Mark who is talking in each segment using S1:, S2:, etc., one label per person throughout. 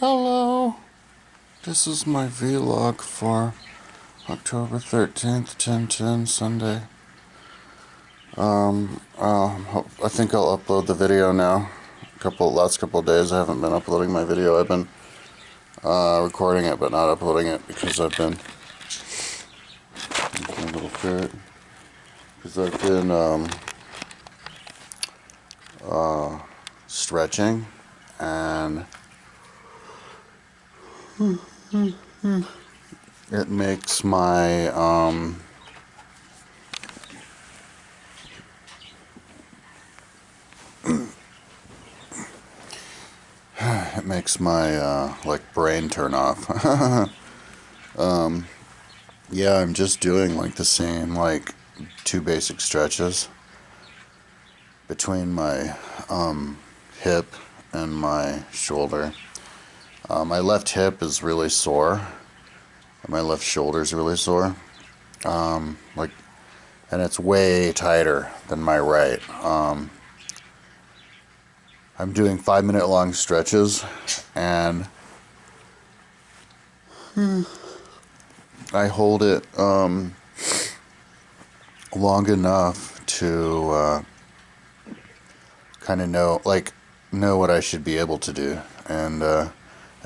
S1: Hello, this is my vlog for October 13th, 10/10, Sunday. I think I'll upload the video now. Last couple of days I haven't been uploading my video. I've been recording it but not uploading it because I've been my little ferret. Because I've been stretching and it makes my like brain turn off. Yeah, I'm just doing like the same like 2 basic stretches between my hip and my shoulder. My left hip is really sore and my left shoulder is really sore, and it's way tighter than my right. I'm doing 5-minute long stretches, and I hold it long enough to kind of know what I should be able to do, and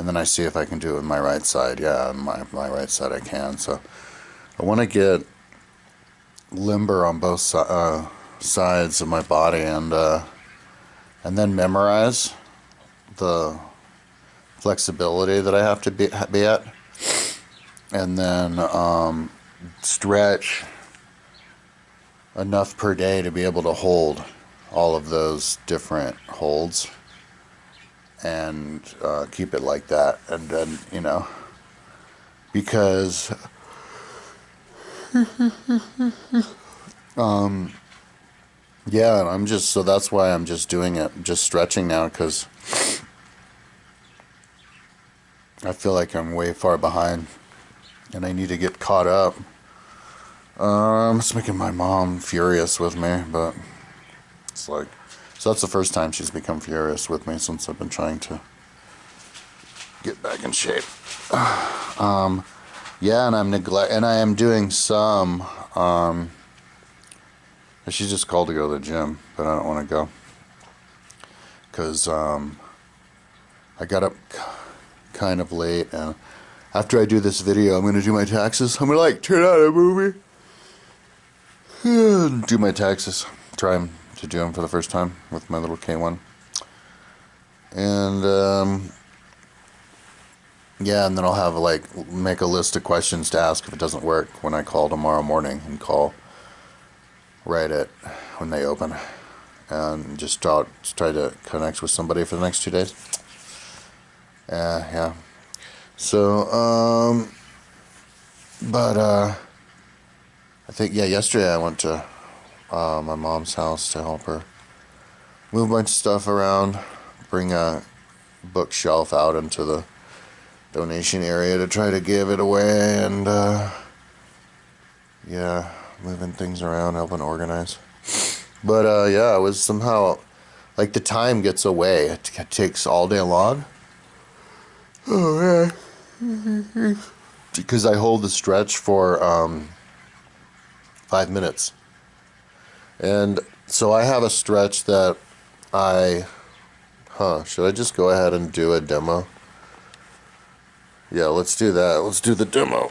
S1: then I see if I can do it with my right side. Yeah, on my right side I can. So I want to get limber on both sides of my body, and then memorize the flexibility that I have to be at, and then stretch enough per day to be able to hold all of those different holds and keep it like that. And then, because yeah, so that's why I'm just doing it, just stretching now, because I feel like I'm way far behind and I need to get caught up. It's making my mom furious with me, but it's like, so that's the first time she's become furious with me since I've been trying to get back in shape. Yeah, and I am doing some, she just called to go to the gym, but I don't want to go, because I got up kind of late, and after I do this video, I'm going to do my taxes. I'm going to turn on a movie, do my taxes, try to do them for the first time with my little K1. And yeah, and then I'll have make a list of questions to ask if it doesn't work when I call tomorrow morning, and call right at when they open, and just try to connect with somebody for the next 2 days. Yeah. So but I think, yeah, yesterday I went to my mom's house to help her move a bunch of stuff around, bring a bookshelf out into the donation area to try to give it away, and yeah, moving things around, helping organize. But yeah, it was somehow the time gets away. It takes all day long. Oh yeah, because I hold the stretch for 5 minutes, and so I have a stretch that should I just go ahead and do a demo? Yeah, let's do that. Let's do the demo.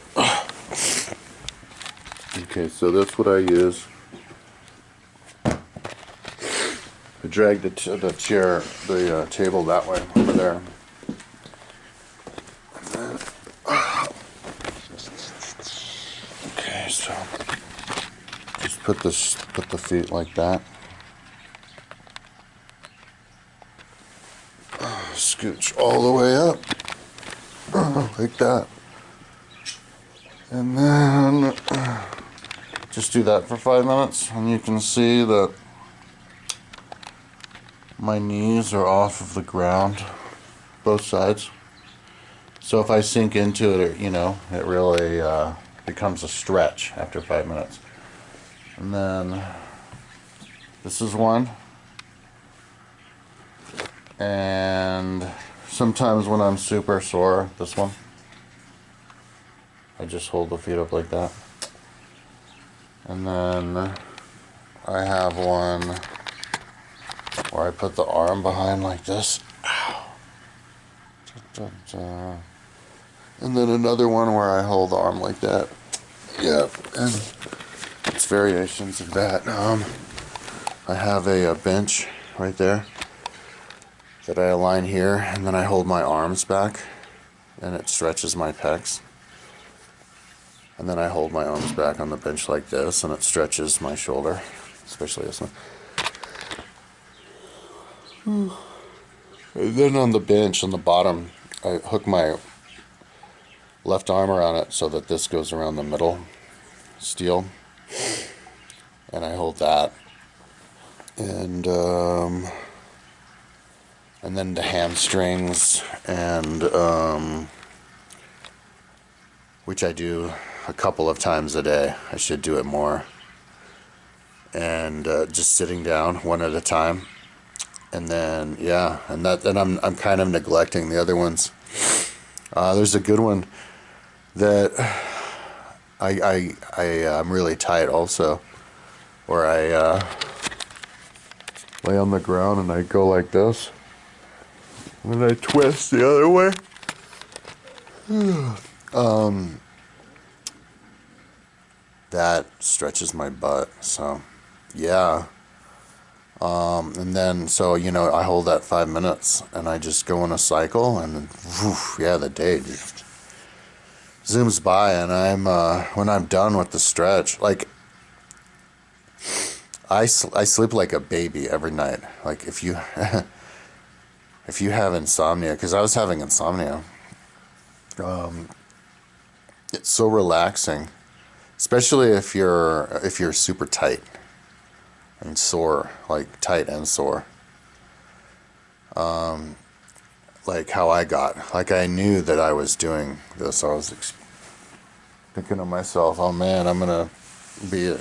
S1: Okay, so that's what I use. I drag the table that way, over there. Okay, so just put the feet like that. Scooch all the way up, like that, and then just do that for 5 minutes, and you can see that my knees are off of the ground, both sides. So if I sink into it, it really becomes a stretch after 5 minutes. And then this is one, and sometimes when I'm super sore, this one, I just hold the feet up like that. And then I have one where I put the arm behind like this. Ow. Da, da, da. And then another one where I hold the arm like that. Yeah, and it's variations of that. I have a bench right there that I align here, and then I hold my arms back, and it stretches my pecs. And then I hold my arms back on the bench like this, and it stretches my shoulder, especially this one. And then on the bench, on the bottom, I hook my left arm around it so that this goes around the middle steel, and I hold that. And then the hamstrings, and which I do a couple of times a day. I should do it more. And just sitting down one at a time. And then and I'm kind of neglecting the other ones. There's a good one that I'm really tight also, where I lay on the ground and I go like this, and then I twist the other way. That stretches my butt. So yeah. And then, so, I hold that 5 minutes and I just go in a cycle, and woof, the day just zooms by. And when I'm done with the stretch, like, I sleep like a baby every night. Like, if you, if you have insomnia, because I was having insomnia, it's so relaxing, especially if you're super tight and sore, like tight and sore. Like how I got, like I knew that I was doing this. I was thinking to myself, oh man, I'm gonna be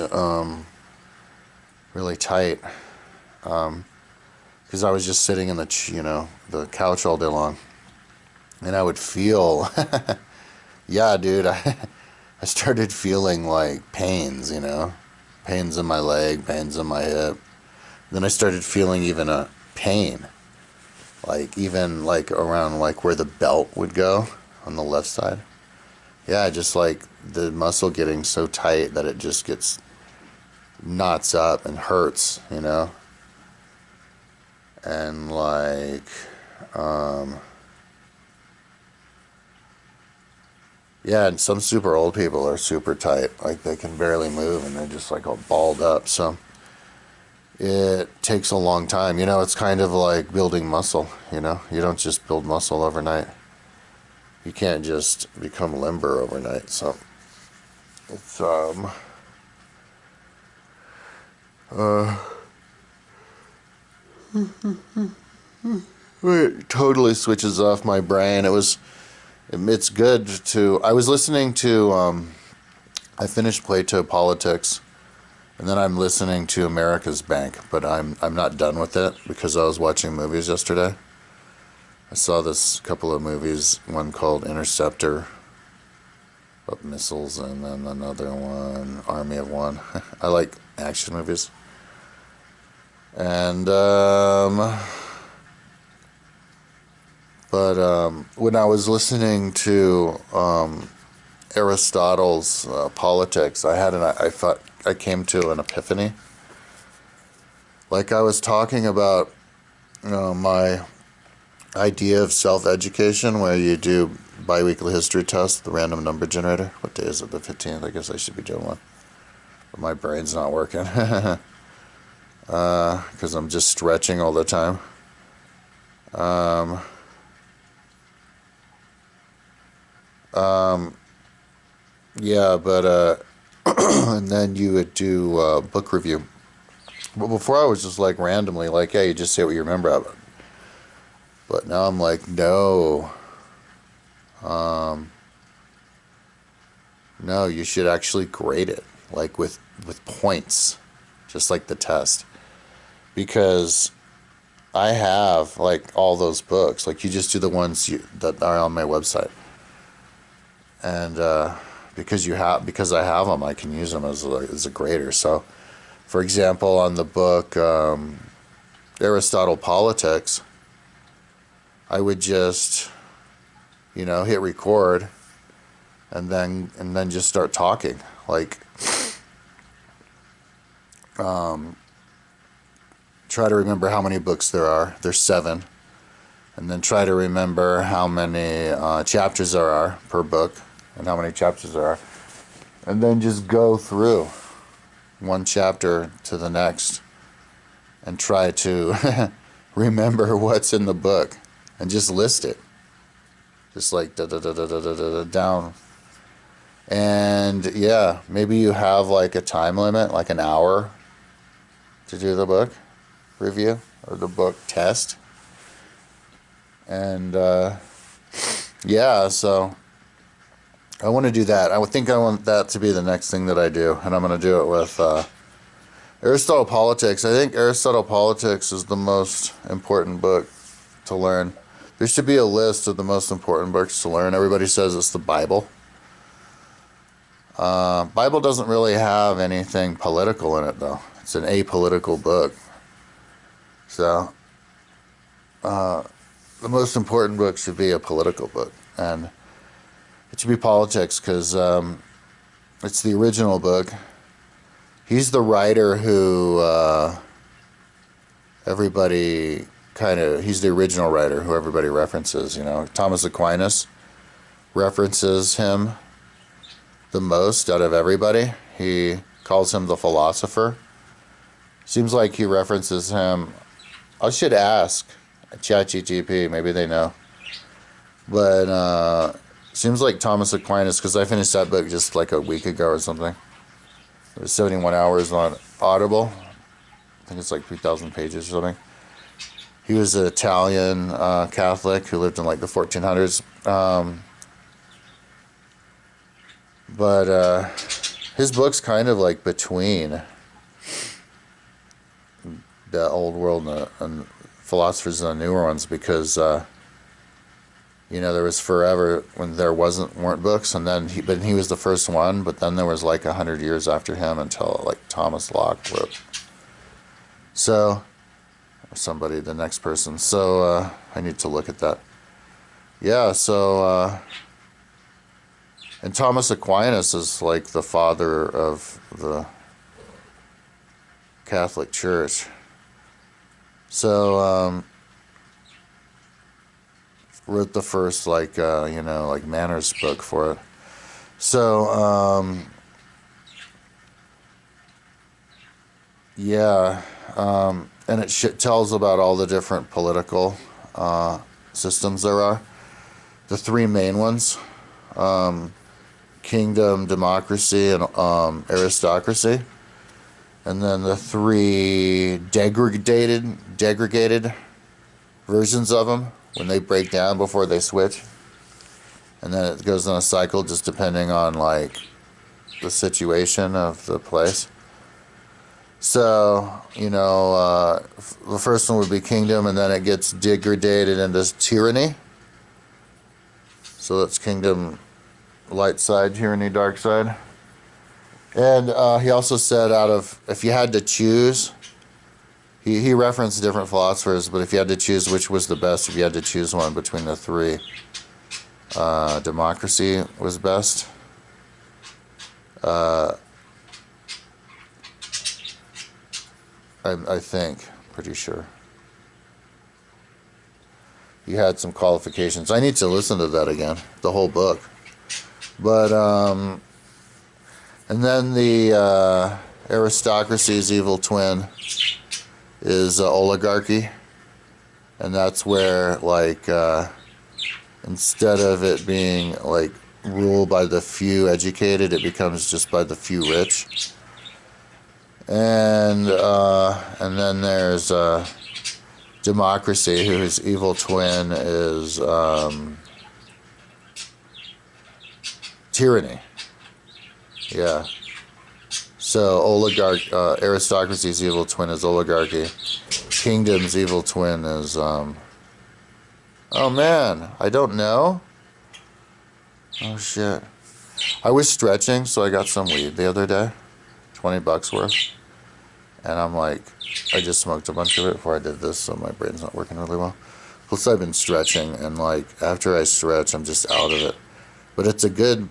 S1: really tight, because I was just sitting in the couch all day long, and I would feel, yeah, dude, I started feeling like pains, pains in my leg, pains in my hip. Then I started feeling even a pain, like even like around like where the belt would go on the left side. Yeah, just like the muscle getting so tight that it just gets knots up and hurts, and like and some super old people are super tight, like they can barely move and they're just like all balled up. So it takes a long time. It's kind of like building muscle. You don't just build muscle overnight. You can't just become limber overnight. So it's it totally switches off my brain. It's good to. I was listening to. I finished Plato Politics, and then I'm listening to America's Bank, but I'm not done with it because I was watching movies yesterday. I saw this couple of movies. One called Interceptor, about missiles, and then another one, Army of One. I like action movies, and But when I was listening to Aristotle's Politics, I came to an epiphany. Like I was talking about, my idea of self-education, where you do biweekly history tests, the random number generator. What day is it? The 15th. I guess I should be doing one, but my brain's not working because I'm just stretching all the time. But and then you would do book review. But before I was just like randomly like, hey, you just say what you remember of it. But now I'm like, no. No, you should actually grade it, like with points, just like the test. Because I have like all those books. Like you just do the ones that are on my website, and because I have them, I can use them as a grader. So, for example, on the book Aristotle Politics, I would just hit record and then just start talking. Like, try to remember how many books there are. There's 7. And then try to remember how many chapters there are per book and how many chapters there are. And then just go through one chapter to the next and try to remember what's in the book and just list it. Just like down. And yeah, maybe you have like a time limit, like an hour to do the book review or the book test. And yeah, so I want to do that. I want that to be the next thing that I do, and I'm going to do it with Aristotle Politics. I think Aristotle Politics is the most important book to learn. There should be a list of the most important books to learn. Everybody says it's the Bible. Bible doesn't really have anything political in it, though. It's an apolitical book. So, the most important book should be a political book, and it should be politics because it's the original book. He's the writer who he's the original writer who everybody references. Thomas Aquinas references him the most out of everybody. He calls him the philosopher. Seems like he references him. I should ask ChatGPT, maybe they know. But seems like Thomas Aquinas, because I finished that book just like a week ago or something. It was 71 hours on Audible. I think it's like 3,000 pages or something. He was an Italian Catholic who lived in like the 1400s. But his book's kind of like between the old world and philosophers and the newer ones, because there was forever when there weren't books, and then he was the first one, but then there was like 100 years after him until like Thomas Locke wrote. So, or the next person. So I need to look at that. Yeah. So and Thomas Aquinas is like the father of the Catholic Church. So wrote the first like manners book for it. So yeah, and it tells about all the different political systems there are. The 3 main ones: kingdom, democracy, and aristocracy. And then the 3 degraded versions of them, when they break down before they switch. And then it goes in a cycle just depending on like the situation of the place. So, the first one would be kingdom, and then it gets degraded into tyranny. So that's kingdom, light side, tyranny, dark side. And he also said if you had to choose, he referenced different philosophers, but if you had to choose which was the best, if you had to choose one between the 3, democracy was best. I think, pretty sure. He had some qualifications. I need to listen to that again, the whole book. But, and then the aristocracy's evil twin is oligarchy. And that's where, like, instead of it being, like, ruled by the few educated, it becomes just by the few rich. And then there's democracy, whose evil twin is tyranny. Yeah. So aristocracy's evil twin is oligarchy. Kingdom's evil twin is, oh man, I don't know. Oh shit. I was stretching, so I got some weed the other day. $20 worth. And I'm like, I just smoked a bunch of it before I did this, so my brain's not working really well. Plus I've been stretching, and like, after I stretch, I'm just out of it. But it's a good,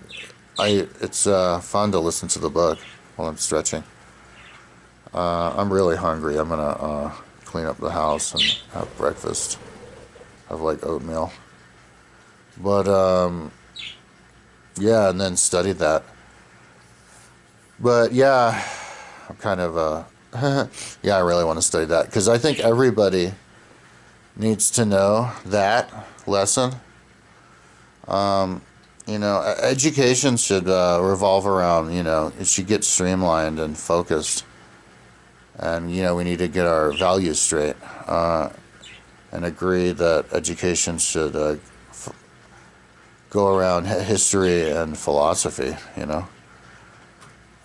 S1: it's fun to listen to the book while I'm stretching. I'm really hungry. I'm gonna clean up the house and have breakfast. Have like oatmeal. But yeah, and then study that. But yeah, I'm kind of yeah, I really want to study that because I think everybody needs to know that lesson. You know, education should revolve around, you know, it should get streamlined and focused. And, you know, we need to get our values straight and agree that education should go around history and philosophy, you know,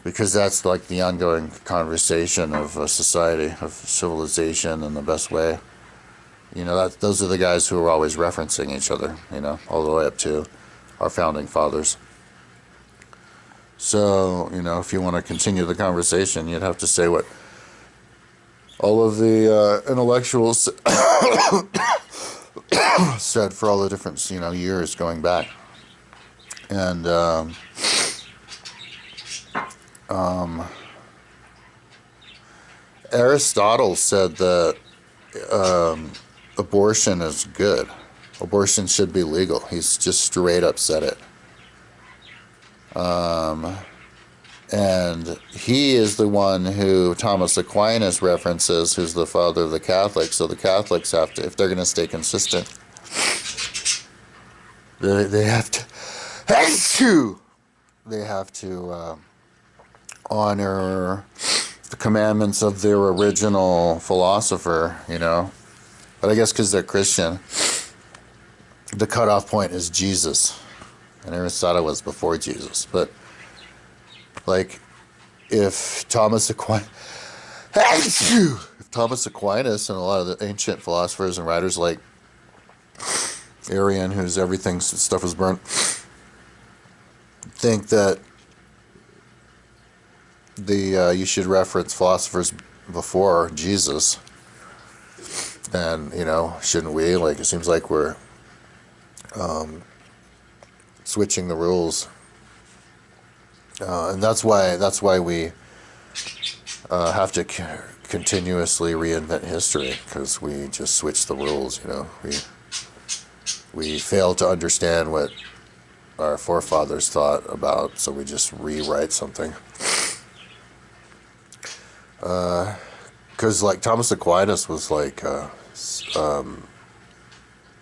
S1: because that's like the ongoing conversation of society, of civilization, and the best way. You know, those are the guys who are always referencing each other, you know, all the way up to our founding fathers. So, you know, if you want to continue the conversation, you'd have to say what all of the intellectuals said for all the different, you know, years going back. And Aristotle said that abortion is good. Abortion should be legal. He's just straight up said it. And he is the one who Thomas Aquinas references, who's the father of the Catholics. So the Catholics have to, if they're going to stay consistent, they have to honor the commandments of their original philosopher, you know. But I guess because they're Christian, the cutoff point is Jesus. And Aristotle was before Jesus. But like, if Thomas Aquinas and a lot of the ancient philosophers and writers like Arian, whose everything stuff was burnt, think that you should reference philosophers before Jesus, then, you know, shouldn't we? Like, it seems like we're switching the rules. And that's why we have to continuously reinvent history, because we just switch the rules, you know. We fail to understand what our forefathers thought about, so we just rewrite something. Because like Thomas Aquinas was like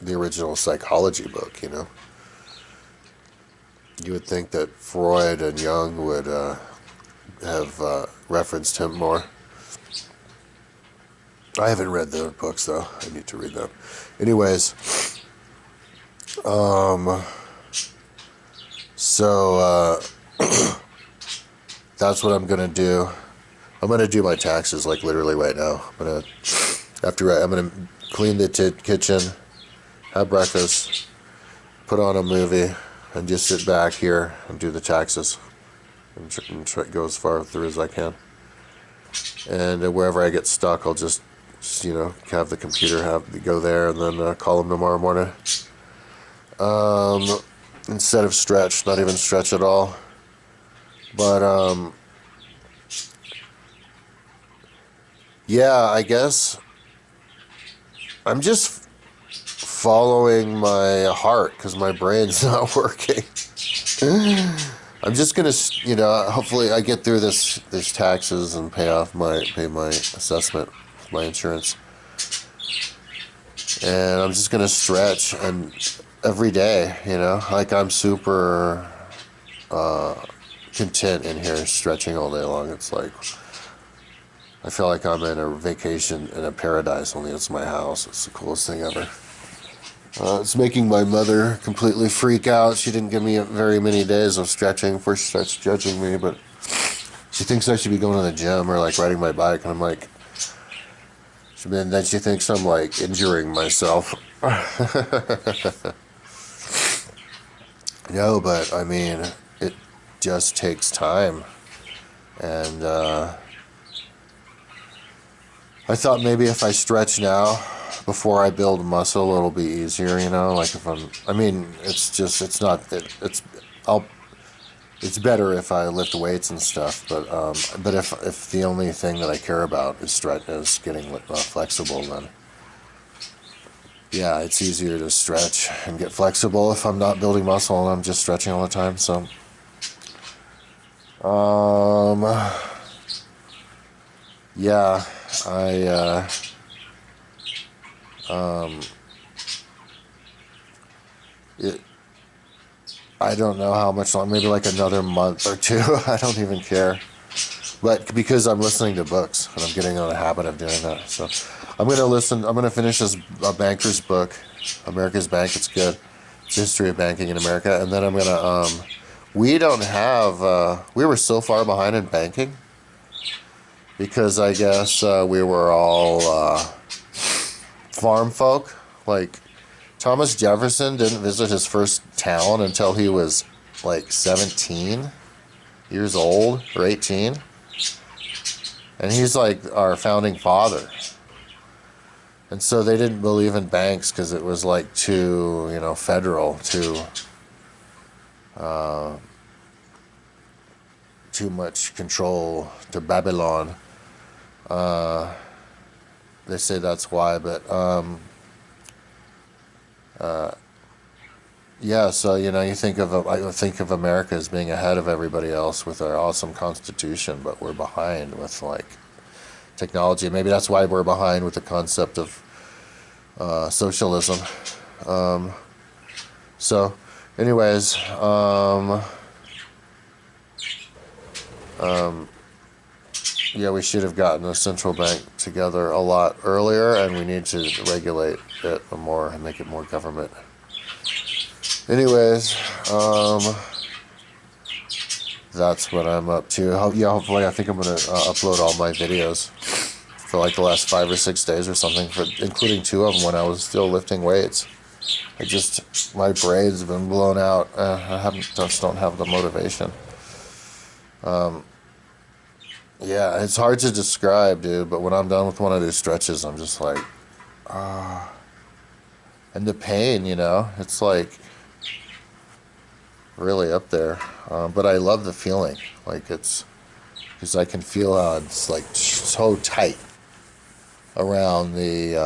S1: the original psychology book, you know. You would think that Freud and Jung would have referenced him more. I haven't read their books, though. I need to read them. Anyways, so that's what I'm going to do. I'm going to do my taxes, like, literally right now. I'm going to clean the kitchen, have breakfast, put on a movie, and just sit back here and do the taxes and try to go as far through as I can. And wherever I get stuck, I'll just you know, have the computer go there and then call them tomorrow morning. Instead of stretch, not even stretch at all. But yeah, I guess I'm just following my heart because my brain's not working. I'm just gonna, you know, hopefully I get through these taxes and pay my assessment, my insurance, and I'm just gonna stretch and every day, you know, like I'm super content in here stretching all day long. It's like I feel like I'm in a vacation in a paradise, only it's my house. It's the coolest thing ever. It's making my mother completely freak out. She didn't give me very many days of stretching before she starts judging me, but she thinks I should be going to the gym or like riding my bike, and I'm like,
S2: then that she thinks I'm like injuring myself. No, but I mean, it just takes time. And I thought maybe if I stretch now before I build muscle, it'll be easier, you know? Like if I mean, it's not, it's better if I lift weights and stuff, but if the only thing that I care about is getting flexible, then yeah, it's easier to stretch and get flexible if I'm not building muscle and I'm just stretching all the time. So, yeah, I don't know how much long, maybe like another month or two. I don't even care. But because I'm listening to books and I'm getting in the habit of doing that. So I'm going to finish this banker's book, America's Bank. It's good. It's history of banking in America. And then I'm going to, we don't have, we were so far behind in banking because I guess we were all farm folk. Like Thomas Jefferson didn't visit his first town until he was like 17 years old or 18. And he's like our founding father. And so they didn't believe in banks because it was like too, you know, federal, too much control to Babylon. They say that's why, but yeah. So you know, I think of America as being ahead of everybody else with our awesome Constitution, but we're behind with like technology. Maybe that's why we're behind with the concept of socialism. So, anyways, yeah, we should have gotten a central bank together a lot earlier, and we need to regulate it more and make it more government. Anyways, that's what I'm up to. Yeah, hopefully, I think I'm gonna upload all my videos for like the last 5 or 6 days or something, including 2 of them when I was still lifting weights. My brain's been blown out. Just don't have the motivation. Yeah, it's hard to describe, dude, but when I'm done with one of these stretches, I'm just like, and the pain, you know, it's like really up there. But I love the feeling, like it's, because I can feel how it's like so tight around the,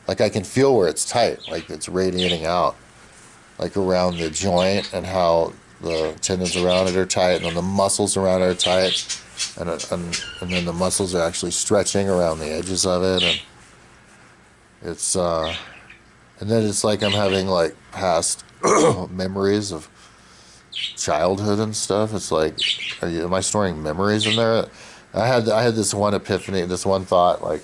S2: like I can feel where it's tight, like it's radiating out, like around the joint, and how the tendons around it are tight, and then the muscles around it are tight, and then the muscles are actually stretching around the edges of it, and it's and then it's like I'm having like past memories of childhood and stuff. It's like, am I storing memories in there? I had this one epiphany, this one thought, like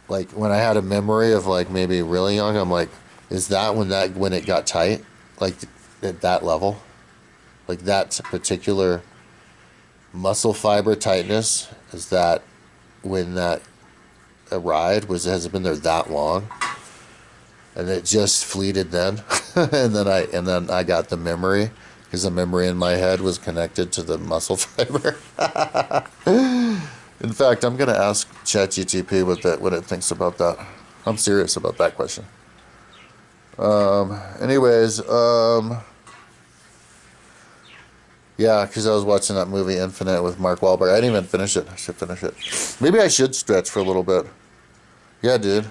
S2: when I had a memory of like maybe really young, I'm like, is that when it got tight, like at that level, like that particular muscle fiber tightness, is that when that arrived? Has it been there that long? And it just fleeted then, and then I got the memory, because the memory in my head was connected to the muscle fiber. In fact, I'm gonna ask ChatGPT what it thinks about that. I'm serious about that question. Anyways, yeah, because I was watching that movie Infinite with Mark Wahlberg. I didn't even finish it. I should finish it. Maybe I should stretch for a little bit. Yeah, dude.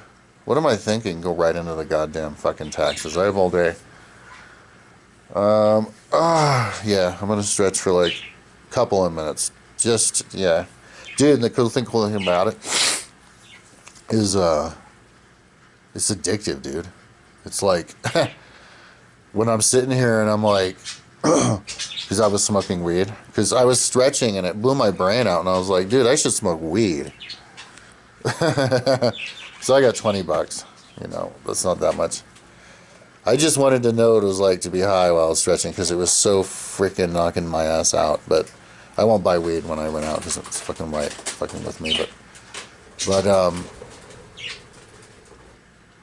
S2: What am I thinking? Go right into the goddamn fucking taxes. I have all day. Yeah, I'm gonna stretch for like a couple of minutes. Just, yeah. Dude, and the cool thing about it is, it's addictive, dude. It's like, when I'm sitting here and I'm like, because I was smoking weed, because I was stretching and it blew my brain out, and I was like, dude, I should smoke weed. So I got $20, you know, that's not that much. I just wanted to know what it was like to be high while I was stretching, because it was so freaking knocking my ass out. But
S1: I won't buy weed when I went out because it's fucking fucking with me. But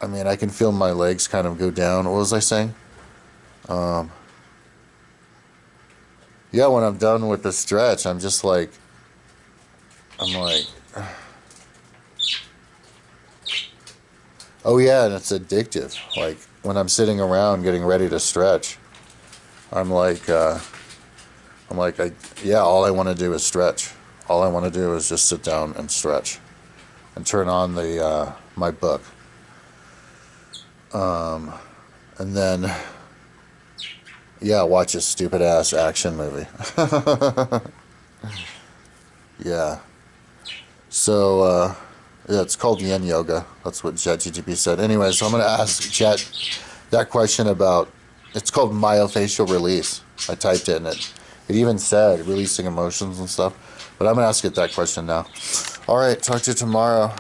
S1: I mean, I can feel my legs kind of go down. What was I saying? Yeah, when I'm done with the stretch, I'm like, oh yeah, and it's addictive. Like when I'm sitting around getting ready to stretch, I'm like, yeah, all I want to do is stretch. All I want to do is just sit down and stretch, and turn on the my book, and then yeah, watch a stupid ass action movie. Yeah. So yeah, it's called Yin Yoga. That's what ChatGPT said. Anyway, so I'm gonna ask Chat that question about. It's called myofascial release. I typed it and it even said releasing emotions and stuff. But I'm gonna ask it that question now. All right, talk to you tomorrow.